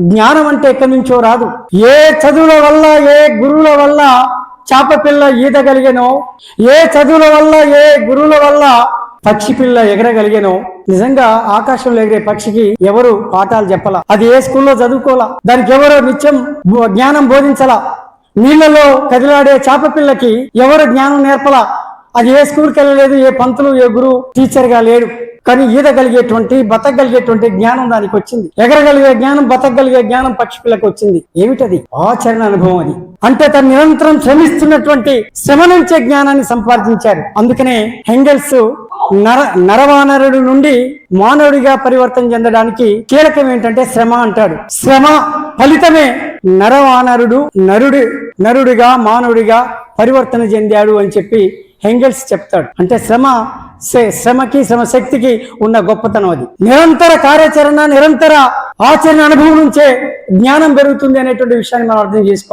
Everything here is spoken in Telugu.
జ్ఞానం అంటే ఎక్కడి నుంచో రాదు. ఏ చదువుల వల్ల, ఏ గురువుల వల్ల చేప పిల్ల ఈదగలిగేనో, ఏ చదువుల వల్ల, ఏ గురువుల వల్ల పక్షి పిల్ల ఎగరగలిగేనో, నిజంగా ఆకాశంలో ఎగిరే పక్షికి ఎవరు పాఠాలు చెప్పలా, అది ఏ స్కూల్లో చదువుకోలా, దానికి ఎవరో నిత్యం జ్ఞానం బోధించలా, నీళ్లలో కదిలాడే చేప పిల్లకి ఎవరు జ్ఞానం నేర్పలా, అది ఏ స్కూల్కి వెళ్ళలేదు, ఏ పంతులు, ఏ గురువు టీచర్ గా లేడు. కానీ ఈదగలిగేటువంటి, బతకగలిగేటువంటి జ్ఞానం దానికి వచ్చింది. ఎగరగలిగే జ్ఞానం, బతకగలిగే జ్ఞానం పక్షి పిల్లకు వచ్చింది. ఏమిటది? ఆచరణ అనుభవం. అది అంటే తను నిరంతరం శ్రమిస్తున్నటువంటి శ్రమ నుంచే జ్ఞానాన్ని సంపాదించారు. అందుకనే హెంగెల్స్ నరవానరుడు నుండి మానవుడిగా పరివర్తన చెందడానికి కీలకం ఏంటంటే శ్రమ అంటాడు. శ్రమ ఫలితమే నరవానరుడు నరుడిగా మానవుడిగా పరివర్తన చెందాడు అని చెప్పి హెంగెల్స్ చెప్తాడు. అంటే శ్రమకి శ్రమశక్తికి ఉన్న గొప్పతనం అది. నిరంతర కార్యాచరణ, నిరంతర ఆచరణ అనుభవం నుంచే జ్ఞానం పెరుగుతుంది అనేటువంటి విషయాన్ని మనం అర్థం చేసుకోవాలి.